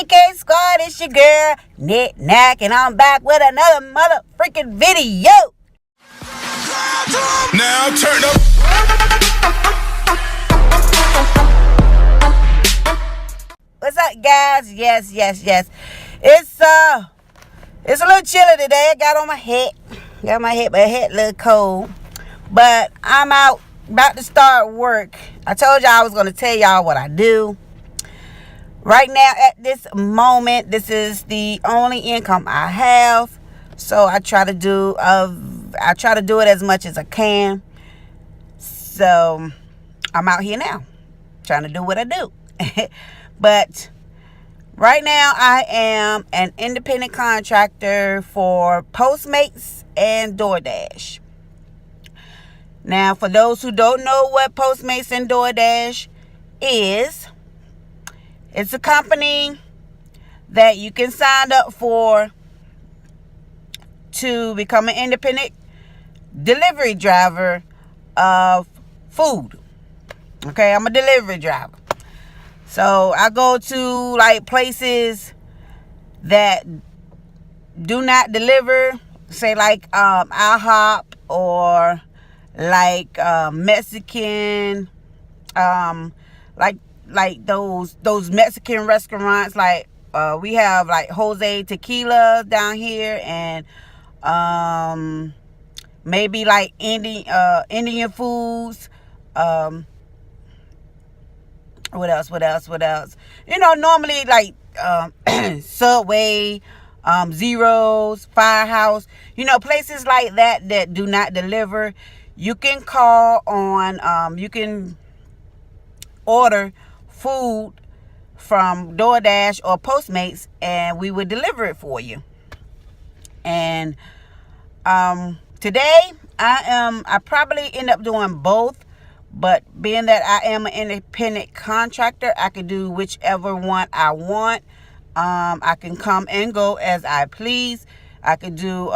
KK Squad, it's your girl, Nick Knack, and I'm back with another mother freaking video. Now turn up. What's up, guys? Yes. It's a little chilly today. I got on my hat. Got my hat, but my hat a little cold. But I'm out, about to start work. I told y'all I was going to tell y'all what I do. Right now, at this moment, this is the only income I have. So I try to do it as much as I can. So I'm out here now, trying to do what I do. But right now, I am an independent contractor for Postmates and DoorDash. Now, for those who don't know what Postmates and DoorDash is, it's a company that you can sign up for to become an independent delivery driver of food. Okay, I'm a delivery driver. So I go to like places that do not deliver, say like IHOP or like Mexican, like those Mexican restaurants. Like we have like Jose Tequila down here, and maybe like Indian foods. What else? You know, normally like Subway, Zeros, Firehouse, you know, places like that do not deliver. You can call on, you can order food from DoorDash or Postmates, and we would deliver it for you. And today I probably end up doing both. But being that I am an independent contractor, I can do whichever one I want. I can come and go as I please. I could do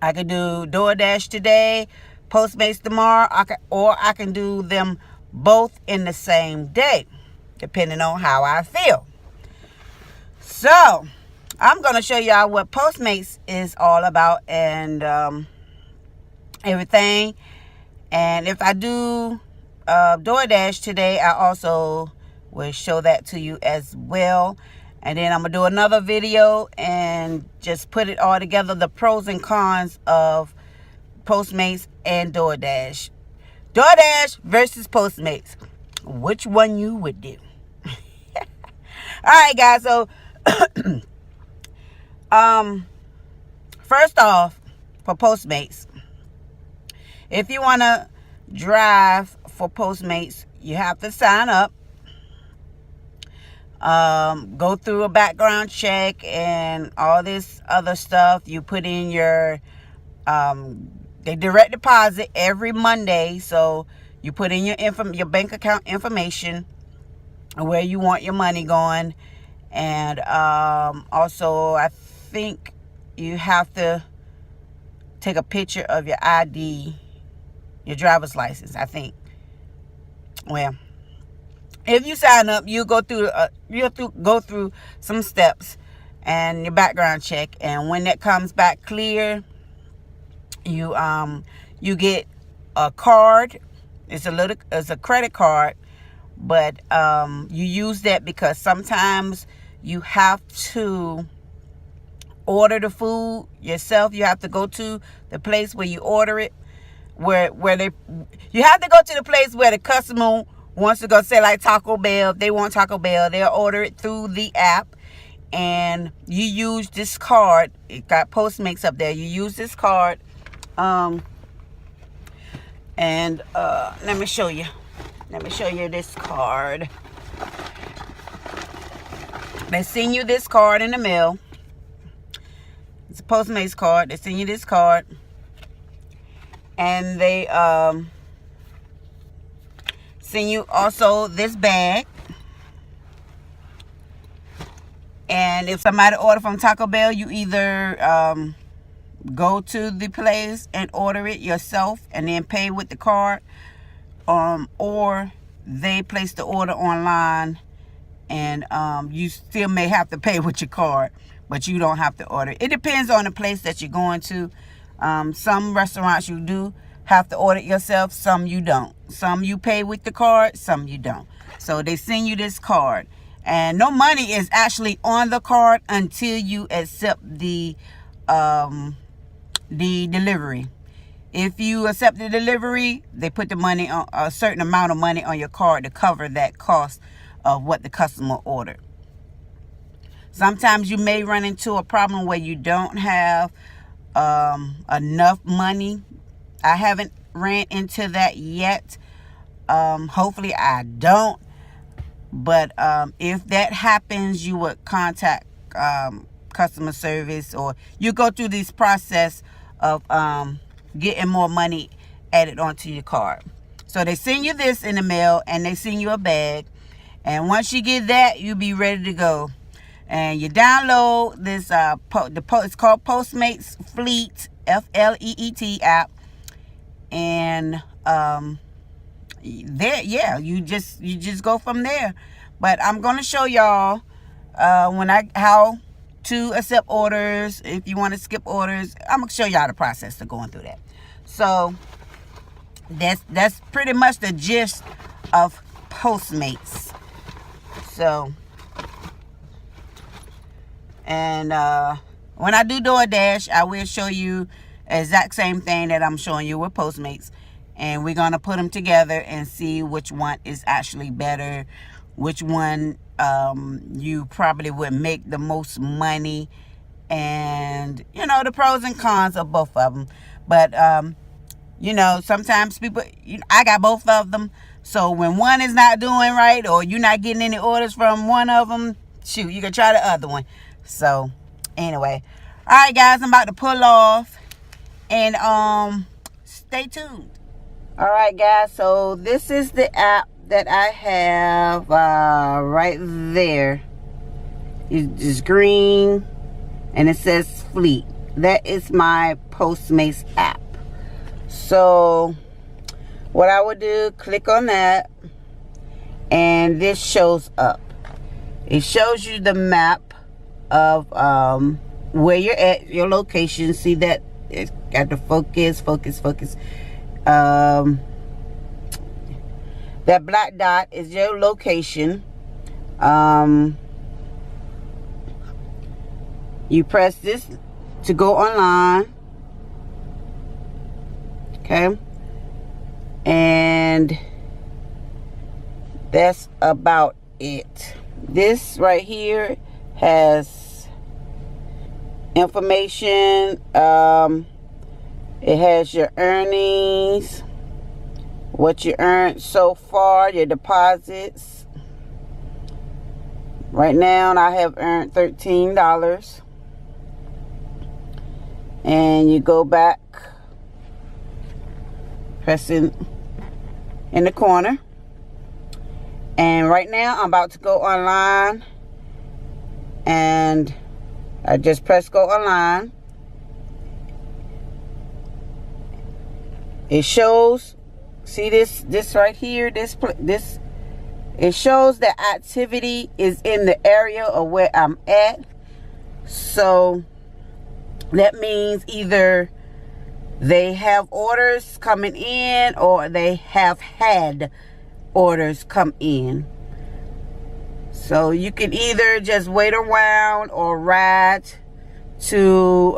DoorDash today, Postmates tomorrow, I can do them both in the same day, depending on how I feel. So I'm gonna show y'all what Postmates is all about and everything. And if I do DoorDash today, I also will show that to you as well. And then I'm going to do another video and just put it all together, the pros and cons of Postmates and DoorDash. DoorDash versus Postmates. Which one you would do? All right, guys. So, first off, for Postmates, if you want to drive for Postmates, you have to sign up, go through a background check and all this other stuff. You put in your, they direct deposit every Monday. So you put in your bank account information, where you want your money going. And also, I think you have to take a picture of your ID, your driver's license, I think. Well, if you sign up, you go through go through some steps and your background check, and when that comes back clear, you get a card. It's a credit card, but you use that because sometimes you have to order the food yourself. You have to go to the place where you order it. You have to go to the place where the customer wants to go, say like Taco Bell. If they want Taco Bell, they'll order it through the app, and you use this card. It got Postmates up there. You use this card, and let me show you this card. They send you this card in the mail. It's a Postmates card. They send you this card. And they send you also this bag. And if somebody order from Taco Bell, you either go to the place and order it yourself and then pay with the card, or they place the order online and you still may have to pay with your card, but you don't have to order. It depends on the place that you're going to. Some restaurants you do have to order it yourself, some you don't. Some you pay with the card, some you don't. So they send you this card, and no money is actually on the card until you accept the delivery. If you accept the delivery, they put the money on, a certain amount of money on your card to cover that cost of what the customer ordered. Sometimes you may run into a problem where you don't have enough money. I haven't ran into that yet. Hopefully I don't. But if that happens, you would contact customer service, or you go through this process of getting more money added onto your card. So they send you this in the mail, and they send you a bag, and once you get that, you'll be ready to go. And you download this it's called Postmates Fleet, FLEET app, and you just go from there. But I'm gonna show y'all how to accept orders. If you want to skip orders, I'm gonna show y'all the process of going through that. So that's pretty much the gist of Postmates. So, and when I do DoorDash, I will show you exact same thing that I'm showing you with Postmates, and we're gonna put them together and see which one is actually better, which one you probably would make the most money, and the pros and cons of both of them. But sometimes people, I got both of them, so when one is not doing right, or you're not getting any orders from one of them, shoot, you can try the other one. So anyway, all right guys, I'm about to pull off, and stay tuned. All right guys, so this is the app that I have right there. It's green and it says Fleet. That is my Postmates app. So what I would do, click on that, and this shows up. It shows you the map of where you're at, your location. See that it's got the focus. That black dot is your location. You press this to go online. Okay. And that's about it. This right here has information. It has your earnings, what you earned so far, your deposits. Right now I have earned $13. And you go back, pressing in the corner. And right now I'm about to go online, and I just press go online. It shows, see this right here, this it shows that activity is in the area of where I'm at. So that means either they have orders coming in, or they have had orders come in. So you can either just wait around or ride to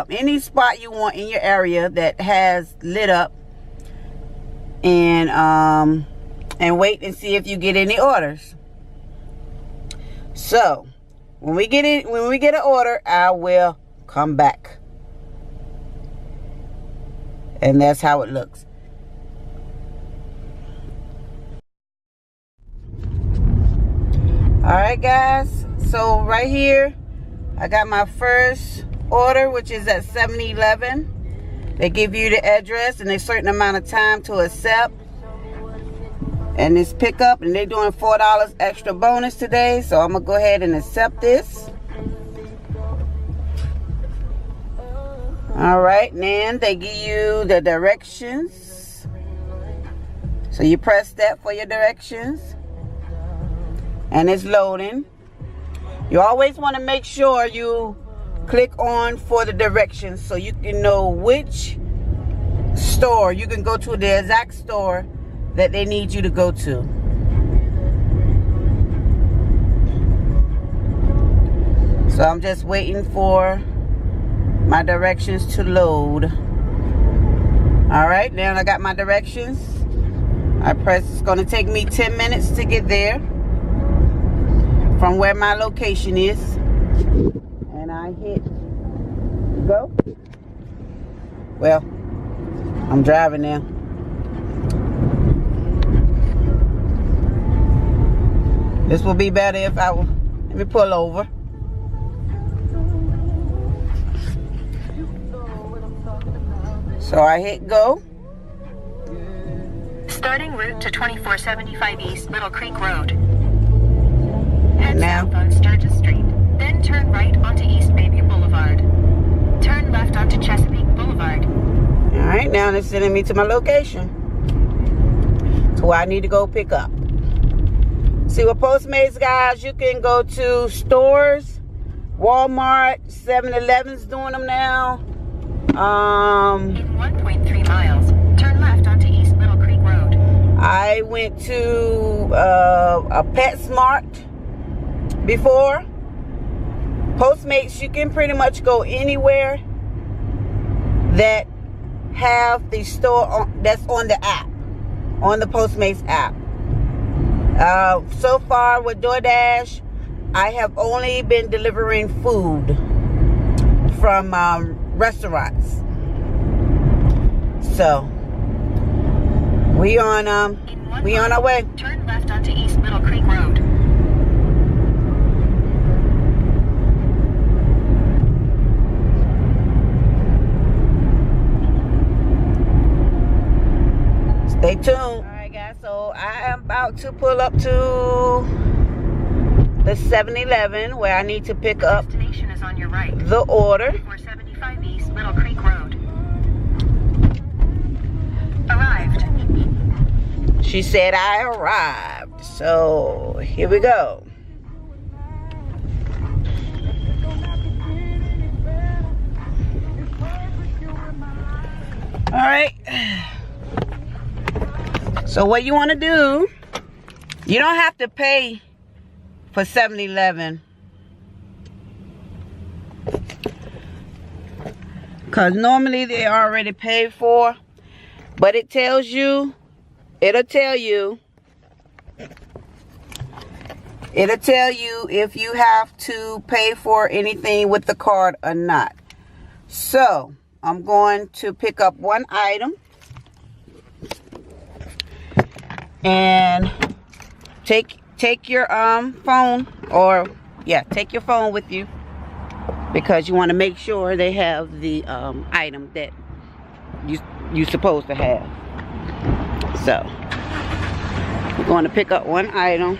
any spot you want in your area that has lit up, and wait and see if you get any orders. So when we get an order, I will come back, and that's how it looks. All right guys, so right here I got my first order, which is at 7-Eleven. They give you the address and a certain amount of time to accept, and it's pickup, and they're doing $4 extra bonus today, so I'm gonna go ahead and accept this. All right, then they give you the directions, so you press that for your directions. and it's loading. You always want to make sure you click on for the directions so you can know which store you can go to, the exact store that they need you to go to. So I'm just waiting for my directions to load. All right, now I got my directions. I press, it's gonna take me 10 minutes to get there from where my location is. And I hit go. Well, I'm driving now. This will be better if I will, let me pull over. So I hit go. Starting route to 2475 East Little Creek Road. Head Now south on Sturgis Street, then turn right onto East Bayview Boulevard. Turn left onto Chesapeake Boulevard. All right, now they're sending me to my location, to where I need to go pick up. See, with Postmates, guys, you can go to stores, Walmart, 7-Eleven's doing them now. In 1.3 miles, turn left onto East Little Creek Road. I went to a PetSmart before. Postmates, you can pretty much go anywhere that have the store that's on the app, on the Postmates app. So far with DoorDash, I have only been delivering food from restaurants. So we on our way. Turn left onto East Little Creek Road. Stay tuned. All right, guys. So I am about to pull up to the 7-Eleven where I need to pick up Destination is on your right. the order. 475 East Little Creek Road. Arrived. She said I arrived. So here we go. All right. So what you want to do, you don't have to pay for 7-Eleven. Because normally they already paid for. But it tells you, it'll tell you if you have to pay for anything with the card or not. So I'm going to pick up one item. And take your phone, or take your phone with you, because you want to make sure they have the item that you're supposed to have. So we're going to pick up one item.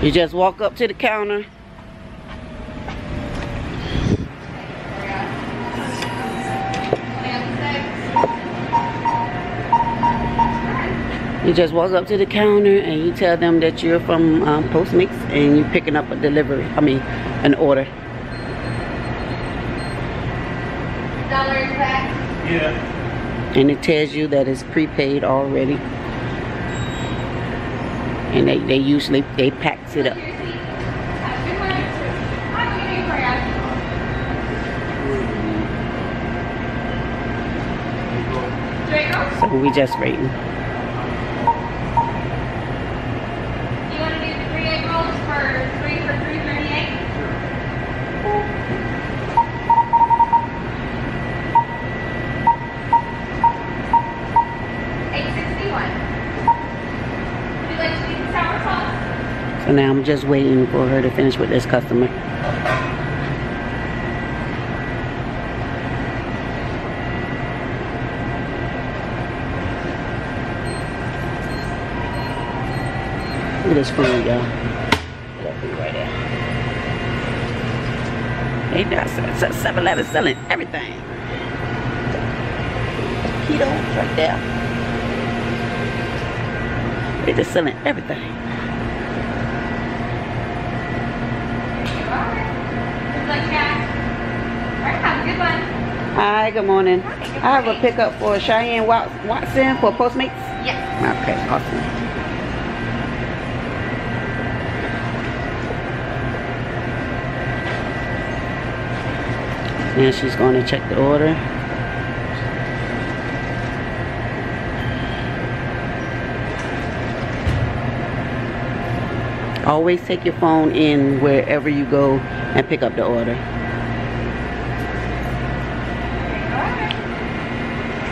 You just walk up to the counter. You just walk up to the counter and you tell them that you're from Postmates and you're picking up a delivery. An order. Yeah. And it tells you that it's prepaid already. And they usually packs it up. So we just waiting. So now I'm just waiting for her to finish with this customer. Look at this food, y'all. Look at that food right there. Ain't that 7-Eleven selling everything? Keto right there. They just selling everything. Hi, good morning. I have a pickup for Cheyenne Watson for Postmates. Yes. Okay, awesome. Now she's going to check the order. Always take your phone in wherever you go and pick up the order.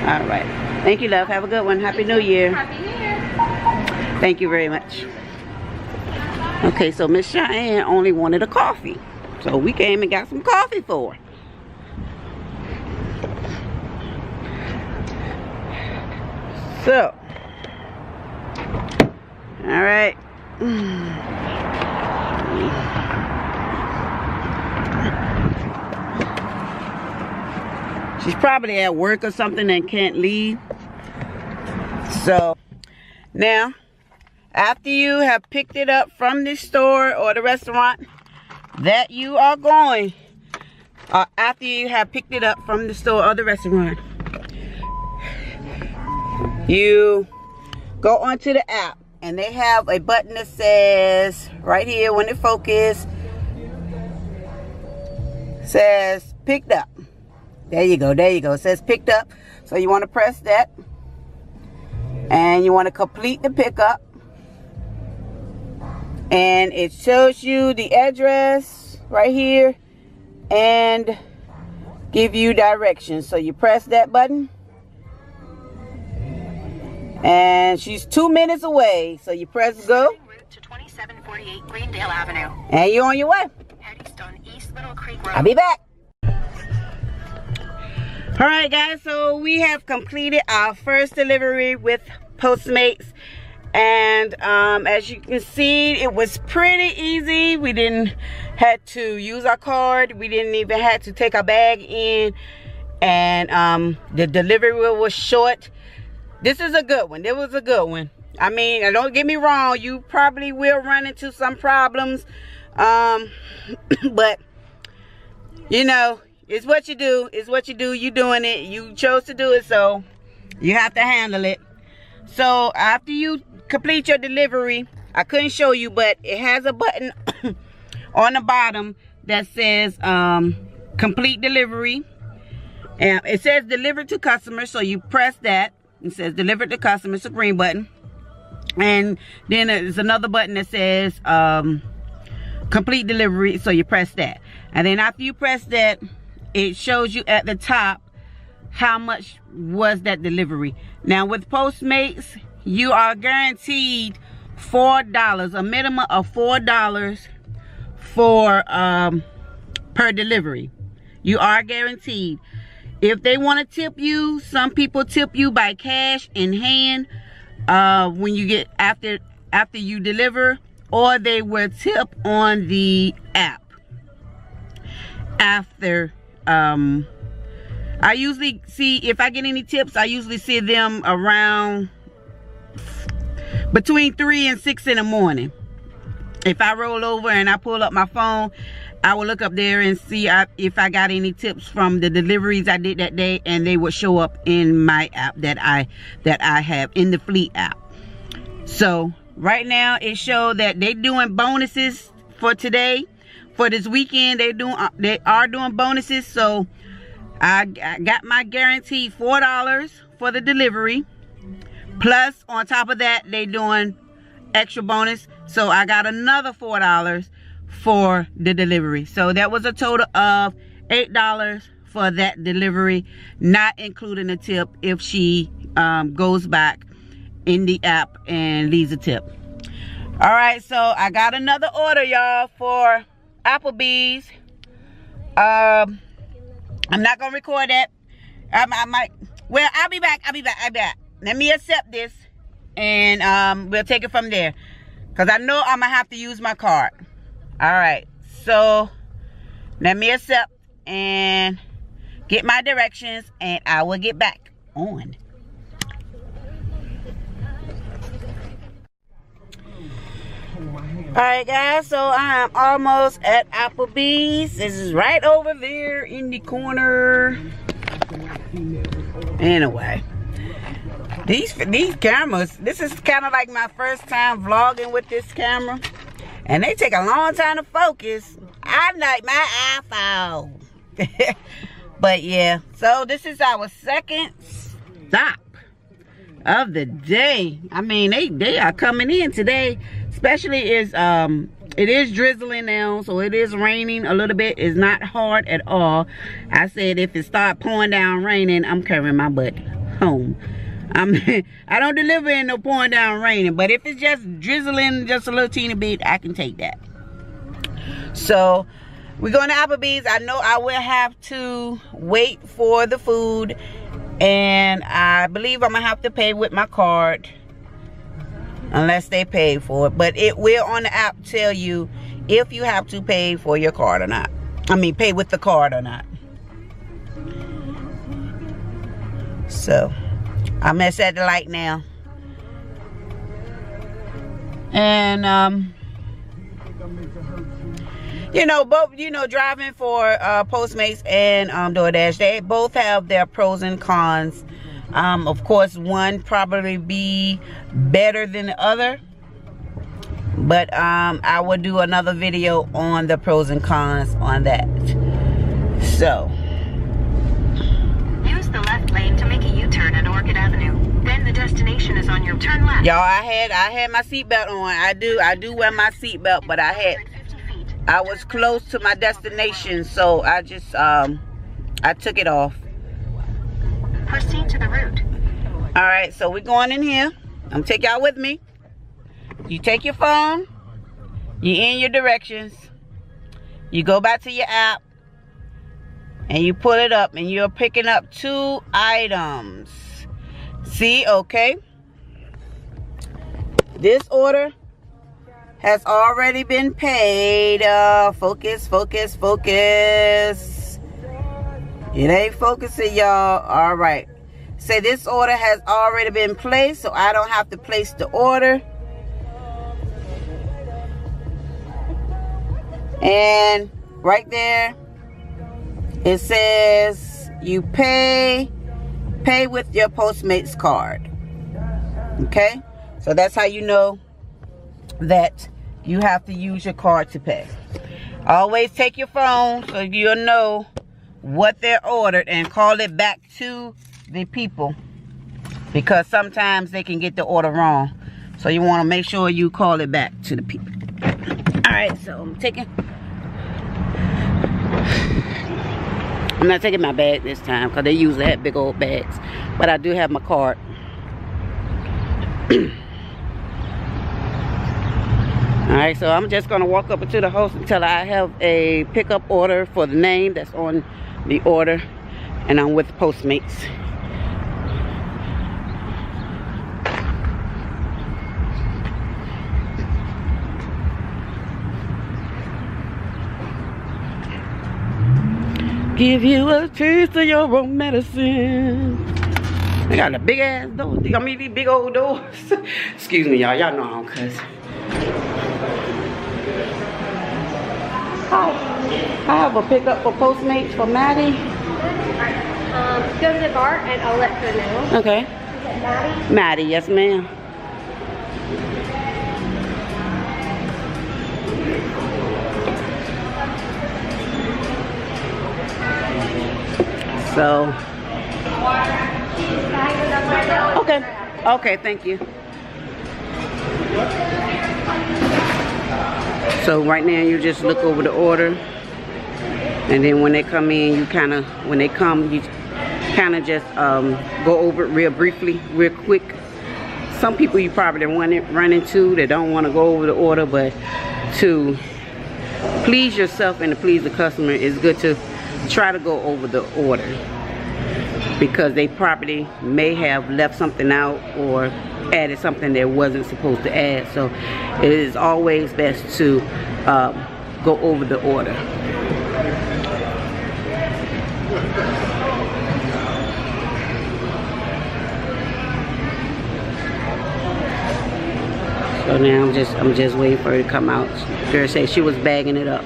All right. Thank you, love. Have a good one. Happy New Year. Happy New Year. Thank you very much. Okay, so Miss Cheyenne only wanted a coffee. So we came and got some coffee for her. So, all right. She's probably at work or something and can't leave. So, now, after you have picked it up from the store or the restaurant that you are going, after you have picked it up from the store or the restaurant, you go onto the app and they have a button that says right here when it focus says picked up. There you go, there you go. It says picked up. So you want to press that and you want to complete the pickup, and it shows you the address right here and give you directions. So you press that button and she's 2 minutes away. So you press go. Route to 2748 Greendale Avenue. And you're on your way. Head east on East Little Creek Road. I'll be back. Alright guys, so we have completed our first delivery with Postmates. And as you can see, it was pretty easy. We didn't have to use our card. We didn't even have to take our bag in. And the delivery was short. This is a good one. It was a good one. I mean, don't get me wrong. You probably will run into some problems. But, you know, it's what you do. It's what you do. You're doing it. You chose to do it, so you have to handle it. So, after you complete your delivery, I couldn't show you, but it has a button on the bottom that says complete delivery. And it says delivered to customer, so you press that. It says delivered to customer. It's a green button. And then there's another button that says complete delivery, so you press that. And then after you press that, it shows you at the top how much was that delivery. Now with Postmates, you are guaranteed $4, a minimum of $4 for per delivery. You are guaranteed. If they want to tip you, some people tip you by cash in hand when you get after you deliver, or they will tip on the app after. I usually see, if I get any tips, I usually see them around between 3 and 6 in the morning. If I roll over and I pull up my phone, I will look up there and see if I got any tips from the deliveries I did that day, and they would show up in my app that I have in the Fleet app. So right now it showed that they're doing bonuses for today. For this weekend, they are doing bonuses. So I got my guaranteed $4 for the delivery. Plus, on top of that, they doing extra bonus. So I got another $4 for the delivery. So that was a total of $8 for that delivery, not including a tip if she goes back in the app and leaves a tip. All right, so I got another order, y'all, for Applebee's. I'm not gonna record that. I might. Well, I'll be back. I'll be back. Let me accept this, and we'll take it from there. Cause I know I'm gonna have to use my card. All right. So let me accept and get my directions, and I will get back on. Alright guys, so I'm almost at Applebee's. This is right over there in the corner. Anyway, these cameras, this is kind of like my first time vlogging with this camera, and they take a long time to focus. I like my iPhone. But yeah, so this is our second stop of the day. I mean, they are coming in today. Especially it is drizzling now, so it is raining a little bit. It's not hard at all. I said if it start pouring down raining, I'm carrying my butt home. I don't deliver in no pouring down raining, but if it's just drizzling just a little teeny bit, I can take that. So we're going to Applebee's. I know I will have to wait for the food, and I believe I'm gonna have to pay with my card unless they pay for it. But it will on the app tell you if you have to pay for your card or not. I mean, pay with the card or not. So I'm at the light now, and you know, both, you know, driving for Postmates and DoorDash, they both have their pros and cons. Of course, one probably be better than the other, but I will do another video on the pros and cons on that. So use the left lane to make a U-turn at Orchid Avenue. Then the destination is on your turn left. Y'all, I had my seatbelt on. I do wear my seatbelt, but I was close to my destination, so I just I took it off. Proceed to the route. All right, so we're going in here. I'm gonna take y'all with me. You take your phone, you in your directions, you go back to your app, and you pull it up, and you're picking up 2 items. See, okay, this order has already been paid. Focus. It ain't focusing, y'all. All right. Say this order has already been placed, so I don't have to place the order. And right there, it says you pay with your Postmates card. Okay? So that's how you know that you have to use your card to pay. Always take your phone so you'll know what they're ordered and call it back to the people, because sometimes they can get the order wrong. So you want to make sure you call it back to the people. Alright, so I'm not taking my bag this time because they usually have big old bags, but I do have my card. Alright, so I'm just going to walk up to the host until I have a pickup order for the name that's on the order, and I'm with Postmates. Give you a taste of your own medicine. They got a big ass door. I mean, these big old doors. Excuse me, y'all. Y'all know I don't cuss. Hi. I have a pickup for Postmates for Maddie. Go to the bar and I'll let her know. Okay. Is it Maddie? Maddie, yes ma'am. So. Okay, thank you. So right now you just look over the order, and then when they come in, you kind of just go over it real briefly, real quick. Some people you probably run into that don't want to go over the order, but to please yourself and to please the customer, it's good to try to go over the order, because they probably may have left something out or added something that wasn't supposed to add. So it is always best to go over the order. So now I'm just waiting for her to come out. Girl said she was bagging it up.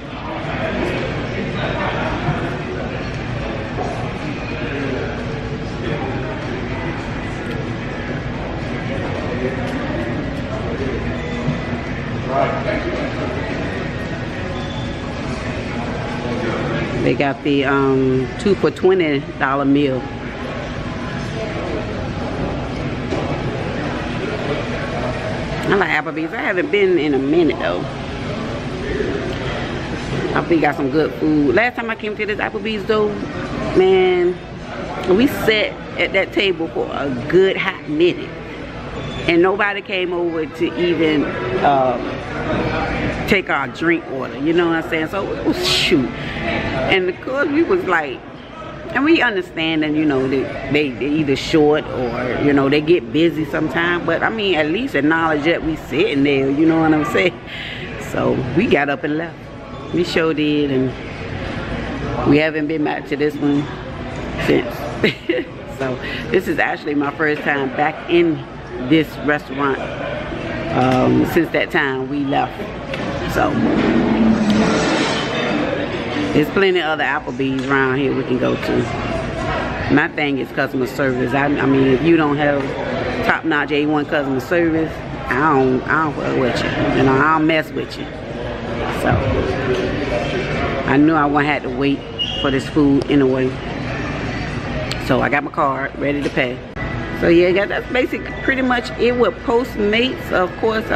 They got the 2 for $20 meal. I like Applebee's. I haven't been in a minute though. Applebee's got some good food. Last time I came to this Applebee's though, man, we sat at that table for a good hot minute. And nobody came over to even take our drink order. You know what I'm saying? So, oh, shoot. And of course we was like, and we understand that, you know, they either short or, you know, they get busy sometimes. But, I mean, at least acknowledge that we sitting there, you know what I'm saying? So, we got up and left. We sure did, and we haven't been back to this one since. So, this is actually my first time back in this restaurant since that time we left. So, there's plenty of other Applebee's around here we can go to. My thing is customer service. I mean, if you don't have top-notch A1 customer service, I don't fuck with you. You know, I don't mess with you. So, I knew I wouldn't have to wait for this food anyway. So, I got my card ready to pay. So, yeah, guys, that's basically pretty much it with Postmates. Of course,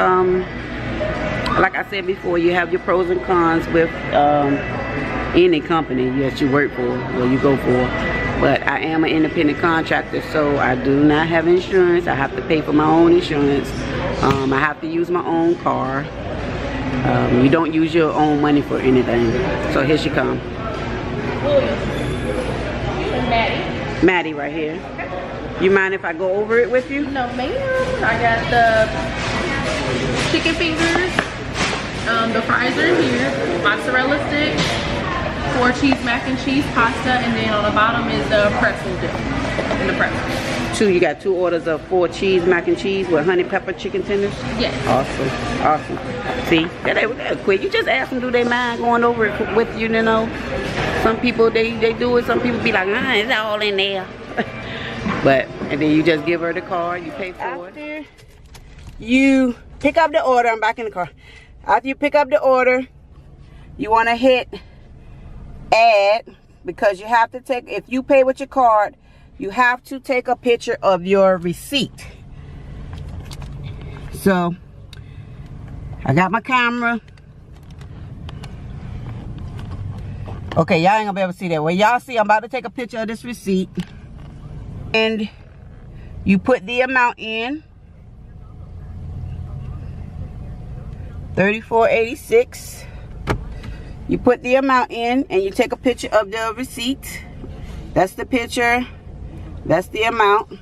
like I said before, you have your pros and cons with any company that you work for or you go for. But I am an independent contractor, so I do not have insurance. I have to pay for my own insurance. I have to use my own car. You don't use your own money for anything. So here she comes. Maddie. Maddie right here. You mind if I go over it with you? No, ma'am. I got the chicken fingers. The fries are in here. Mozzarella sticks. 4 cheese mac and cheese pasta, and then on the bottom is the pretzel dip in the pretzel. You got 2 orders of 4 cheese mac and cheese with honey pepper chicken tenders? Yes. Awesome. Awesome. See, that quick. You just ask them, do they mind going over it with you, you know? Some people, they do it. Some people be like, it's all in there. But, and then you just give her the card, you pay for it. After you pick up the order, I'm back in the car. After you pick up the order, you want to hit add, because you have to take, if you pay with your card, you have to take a picture of your receipt. So I got my camera. Okay, y'all ain't gonna be able to see that. Well, y'all see, I'm about to take a picture of this receipt, and you put the amount in, $34.86. You put the amount in and you take a picture of the receipt. That's the picture. That's the amount.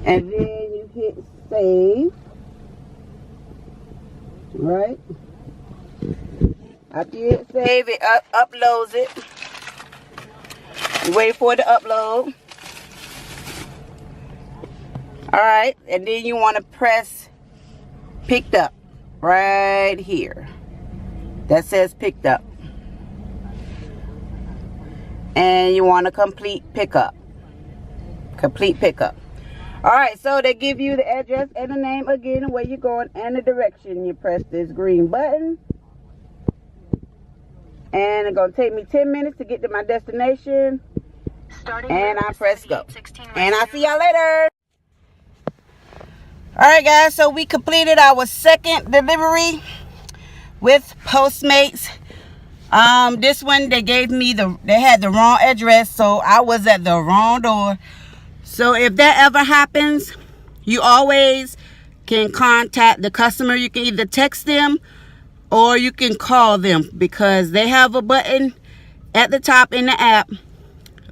And then you hit save. Right? After you hit save, it uploads it. You wait for it to upload. Alright. And then you want to press picked up. Right here. That says picked up. And you want to complete pickup. Complete pickup. Alright, so they give you the address and the name again, where you're going, and the direction. You press this green button. And it's going to take me 10 minutes to get to my destination. And I press go. And I'll see y'all later. Alright guys, so we completed our second delivery with Postmates. This one, they gave me they had the wrong address, so I was at the wrong door. So if that ever happens, you always can contact the customer. You can either text them or you can call them, because they have a button at the top in the app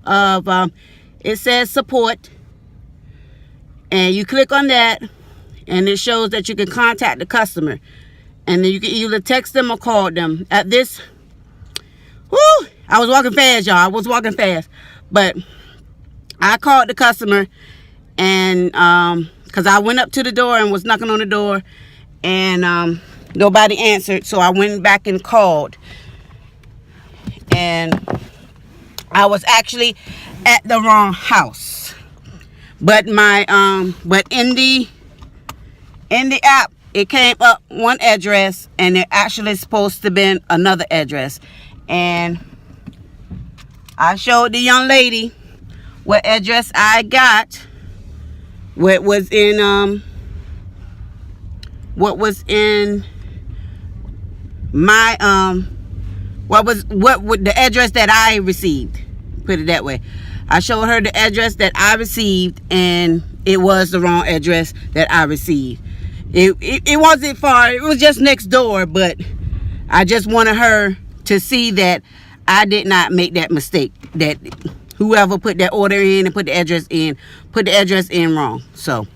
of it says support, and you click on that and it shows that you can contact the customer. And then you can either text them or call them. At this, I was walking fast, y'all. I was walking fast. But I called the customer, and because I went up to the door and was knocking on the door, and nobody answered. So I went back and called. And I was actually at the wrong house. But my but in the app, it came up one address, and it actually supposed to be another address. And I showed the young lady what address I got, what was in my what would the address that I received, put it that way. I showed her the address that I received, and it was the wrong address that I received. It wasn't far, it was just next door, but I just wanted her to see that I did not make that mistake, that whoever put that order in and put the address in wrong. So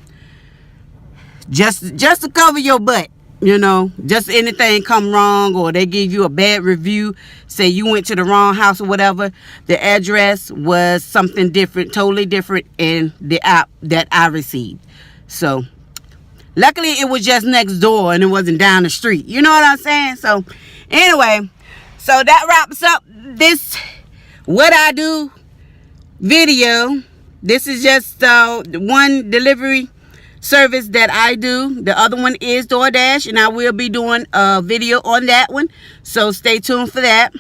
just to cover your butt, you know, just anything come wrong, or they give you a bad review, say you went to the wrong house or whatever, the address was something different, totally different in the app that I received. So luckily it was just next door and it wasn't down the street, you know what I'm saying? So anyway, so that wraps up this what I do video. This is just one delivery service that I do. The other one is DoorDash, and I will be doing a video on that one, so stay tuned for that.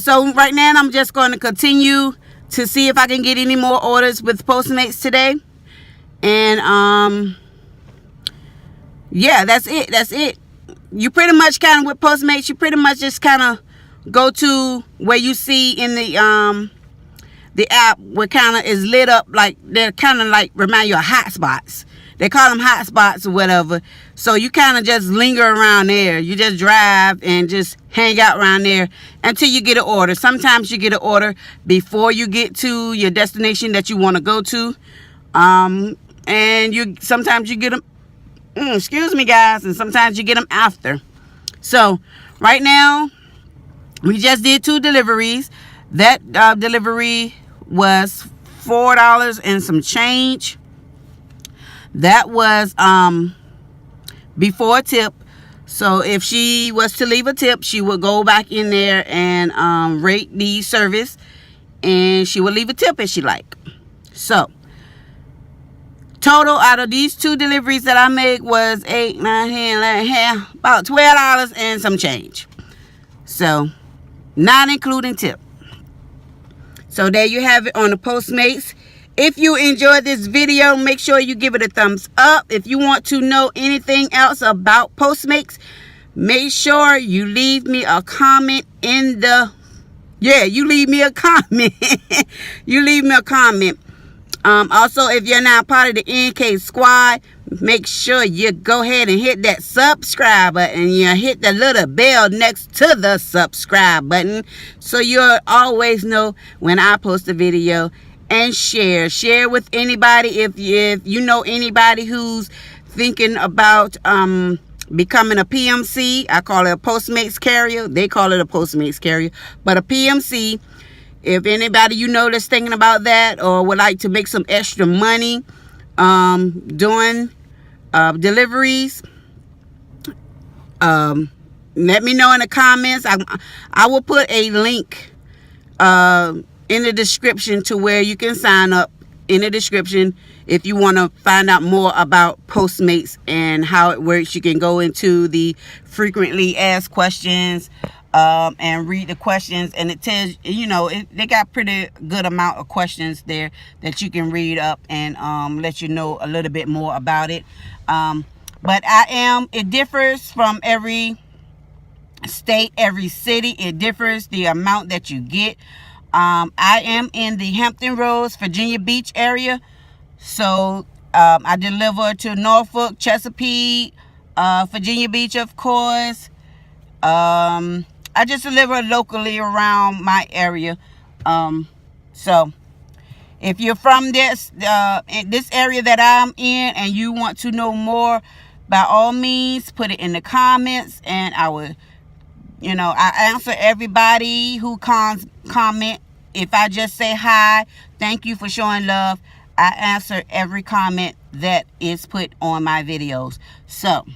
So right now I'm just going to continue to see if I can get any more orders with Postmates today. And yeah, that's it. You pretty much kind of with Postmates, you pretty much just kind of go to where you see in the app what kind of is lit up, like they're kind of like remind you of hotspots. They call them hotspots or whatever. So you kind of just linger around there. You just drive and just hang out around there until you get an order. Sometimes you get an order before you get to your destination that you want to go to. And sometimes you get them, excuse me guys, and sometimes you get them after. So right now we just did 2 deliveries. That delivery was $4 and some change. That was before tip. So if she was to leave a tip, she would go back in there and rate the service, and she would leave a tip if she like. So total out of these 2 deliveries that I made was 8, 9, 10, 11, about $12 and some change. So not including tip. So there you have it on the Postmates. If you enjoyed this video, make sure you give it a thumbs up. If you want to know anything else about Postmates, make sure you leave me a comment in the... Yeah, you leave me a comment. You leave me a comment. Also, if you're not part of the NK squad, make sure you go ahead and hit that subscribe button, and you hit the little bell next to the subscribe button, so you'll always know when I post a video. And share with anybody. If you know anybody who's thinking about becoming a PMC, I call it a Postmates carrier, they call it a Postmates carrier, but a PMC. If anybody you know that's thinking about that, or would like to make some extra money doing deliveries, let me know in the comments. I will put a link in the description to where you can sign up in the description if you want to find out more about Postmates and how it works. You can go into the frequently asked questions and read the questions, and it tells you know they got pretty good amount of questions there that you can read up and let you know a little bit more about it. But it differs from every state, every city. It differs the amount that you get. I am in the Hampton Roads, Virginia Beach area, so I deliver to Norfolk, Chesapeake, Virginia Beach, of course. I just deliver locally around my area. So if you're from this area that I'm in and you want to know more, by all means put it in the comments, and I will, I answer everybody who comment. If I just say hi, thank you for showing love, I answer every comment that is put on my videos. So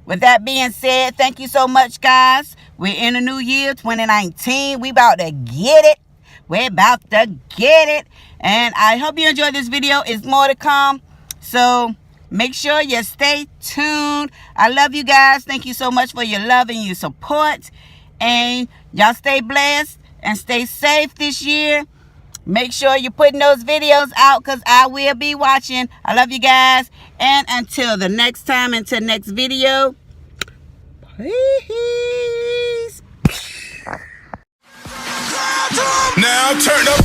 with that being said, thank you so much, guys. We're in the new year, 2019. We about to get it. We're about to get it. And I hope you enjoyed this video. It's more to come. So Make sure you stay tuned. I love you guys. Thank you so much for your love and your support. And y'all stay blessed and stay safe this year. Make sure you're putting those videos out because I will be watching. I love you guys. And until the next time, until next video, peace. Now turn up